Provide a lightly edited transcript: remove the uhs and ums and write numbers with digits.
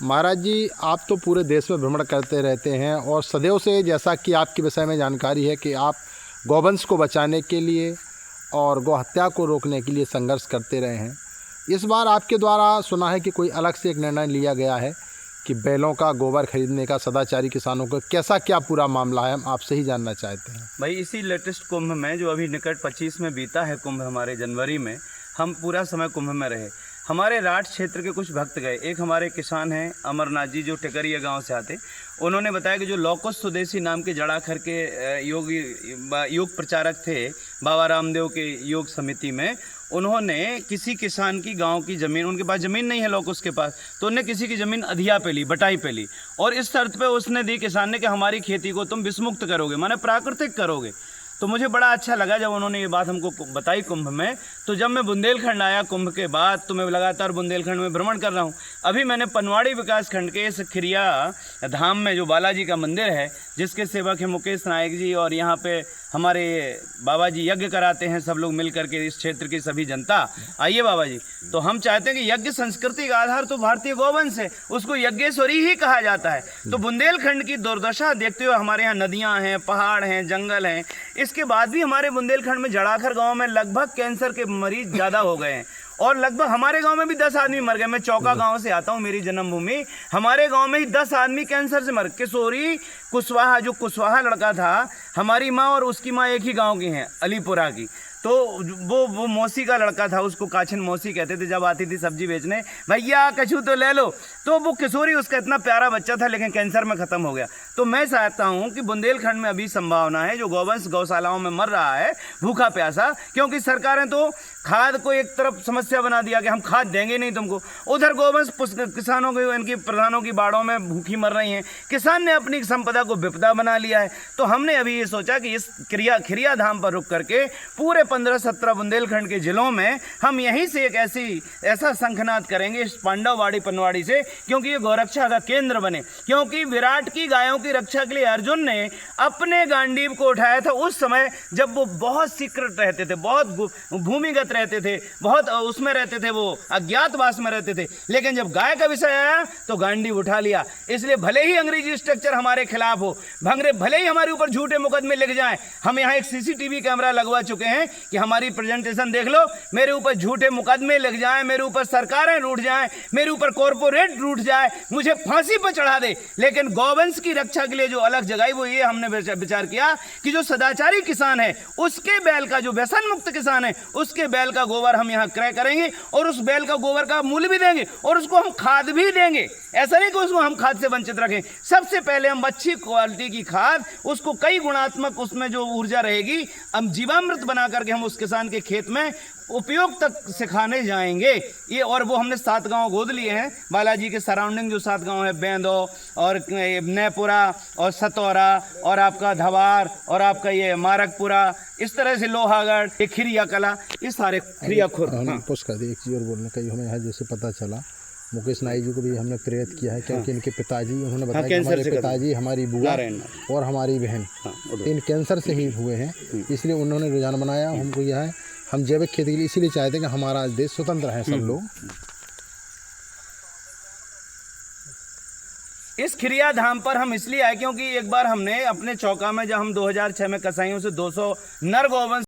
महाराज जी, आप तो पूरे देश में भ्रमण करते रहते हैं और सदैव से, जैसा कि आपके विषय में जानकारी है कि आप गौवंश को बचाने के लिए और गौहत्या को रोकने के लिए संघर्ष करते रहे हैं। इस बार आपके द्वारा सुना है कि कोई अलग से एक निर्णय लिया गया है कि बैलों का गोबर खरीदने का सदाचारी किसानों को, कैसा क्या पूरा मामला है, हम आपसे ही जानना चाहते हैं। भाई, इसी लेटेस्ट कुंभ में जो अभी निकट 25 में बीता है कुंभ, हमारे जनवरी में हम पूरा समय कुंभ में रहे। हमारे राठ क्षेत्र के कुछ भक्त गए। एक हमारे किसान हैं अमरनाथ जी, जो टेकरिया गांव से आते, उन्होंने बताया कि जो लौकुश स्वदेशी नाम के जड़ाखर के योग प्रचारक थे बाबा रामदेव के योग समिति में, उन्होंने किसी किसान की गांव की ज़मीन, उनके पास ज़मीन नहीं है लौकुश के पास, तो उन्होंने किसी की ज़मीन अधिया पे ली, बटाई पे ली, और इस शर्त पे उसने दी किसान ने कि हमारी खेती को तुम विषमुक्त करोगे, माने प्राकृतिक करोगे। तो मुझे बड़ा अच्छा लगा जब उन्होंने ये बात हमको बताई कुंभ में। तो जब मैं बुंदेलखंड आया कुंभ के बाद, तो मैं लगातार बुंदेलखंड में भ्रमण कर रहा हूँ। अभी मैंने पनवाड़ी विकास खंड के इस खिरिया धाम में जो बालाजी का मंदिर है, जिसके सेवक हैं मुकेश नायक जी, और यहाँ पे हमारे बाबा जी यज्ञ कराते हैं, सब लोग मिल करके, इस क्षेत्र की सभी जनता। आइए बाबा जी, तो हम चाहते हैं कि यज्ञ संस्कृति का आधार तो भारतीय गौवंश है, उसको यज्ञेश्वरी ही कहा जाता है। तो बुंदेलखंड की दुर्दशा देखते हुए, हमारे यहाँ नदियाँ हैं, पहाड़ हैं, जंगल हैं, इसके बाद भी हमारे बुंदेलखंड में जड़ाखर गांव में लगभग कैंसर के मरीज ज़्यादा हो गए हैं, और लगभग हमारे गांव में भी 10 आदमी मर गए। मैं चौका गांव से आता हूं, मेरी जन्मभूमि, हमारे गांव में ही 10 आदमी कैंसर से मर। किशोरी कुशवाहा, जो कुशवाहा लड़का था, हमारी माँ और उसकी माँ एक ही गांव की हैं, अलीपुरा की, तो वो मौसी का लड़का था, उसको काछन मौसी कहते थे। जब आती थी सब्जी बेचने, भैया कछू तो ले लो, तो वो किशोरी, उसका इतना प्यारा बच्चा था, लेकिन कैंसर में ख़त्म हो गया। तो मैं चाहता हूं कि बुंदेलखंड में अभी संभावना है, जो गौवंश गौशालाओं में मर रहा है भूखा प्यासा, क्योंकि सरकारें तो खाद को एक तरफ समस्या बना दिया कि हम खाद देंगे नहीं तुमको, उधर गौवंश किसानों की, इनकी प्रधानों की बाड़ों में भूखी मर रही हैं। किसान ने अपनी संपदा को विपदा बना लिया है। तो हमने अभी ये सोचा कि इस खिरिया धाम पर रुक करके पूरे 15-17 बुंदेलखंड के जिलों में हम यहीं से एक ऐसा शंखनाद करेंगे इस पांडववाड़ी पनवाड़ी से, क्योंकि ये गौरक्षा का केंद्र बने। क्योंकि विराट की गायों की रक्षा के लिए अर्जुन ने अपने गांडीव को उठाया था उस समय जब वो बहुत सीक्रेट रहते थे, बहुत भूमिगत रहते थे, बहुत उसमें रहते थे, वो अज्ञातवास में रहते थे। लेकिन जब गाय का विषय आया तो गांडीव उठा लिया। इसलिए भले ही अंग्रेजी स्ट्रक्चर हमारे खिलाफ हो, भले ही हमारे ऊपर झूठे मुकदमे लिख जाएं, हम यहाँ एक CCTV कैमरा लगवा चुके हैं कि हमारी प्रेजेंटेशन देख लो, मेरे ऊपर झूठे मुकदमे लग जाएं, मेरे ऊपर सरकारें रूठ जाएं, मेरे ऊपर कॉरपोरेट रूठ जाए, मुझे फांसी पर चढ़ा दे, लेकिन गौवंश की रक्षा के लिए जो अलग जगह, वो ये हमने विचार किया कि जो सदाचारी किसान है, उसके बैल का, जो व्यसन मुक्त किसान है, उसके बैल का गोबर हम यहाँ क्रय करेंगे, और उस बैल का गोबर का मूल्य भी देंगे, और उसको हम खाद भी देंगे। ऐसा नहीं कि उसको हम खाद से वंचित रखें। सबसे पहले हम अच्छी क्वालिटी की खाद, उसको कई गुणात्मक, उसमें जो ऊर्जा रहेगी, हम जीवामृत बना करके हम उस किसान के खेत में उपयोग तक सिखाने जाएंगे। ये, और वो हमने 7 गांव गोद लिए हैं बालाजी के सराउंडिंग, जो 7 गांव है, बेंदो और नैपुरा और सतौरा और आपका धवार और आपका ये मारकपुरा, इस तरह से लोहागढ़, ये खिरिया कला, ये सारे खिरिया खुर। पुष्ट कर दी एक चीज़ और बोलने का, हमें यहाँ जैसे पता चला, मुकेश नायक जी को भी हमने प्रेरित किया है, क्योंकि इनके पिताजी, उन्होंने बताया कि हमारे पिताजी, हमारी बुआ और हमारी बहन इन कैंसर से ही हुए हैं, इसलिए उन्होंने रुझान बनाया। हमको यह है, हम जैविक खेती के लिए इसीलिए चाहते हैं कि हमारा देश स्वतंत्र है, सब लोग। इस खिरिया धाम पर हम इसलिए आए क्योंकि एक बार हमने अपने चौका में, जब हम 2006 में कसाईयों से 200 नर गौवंश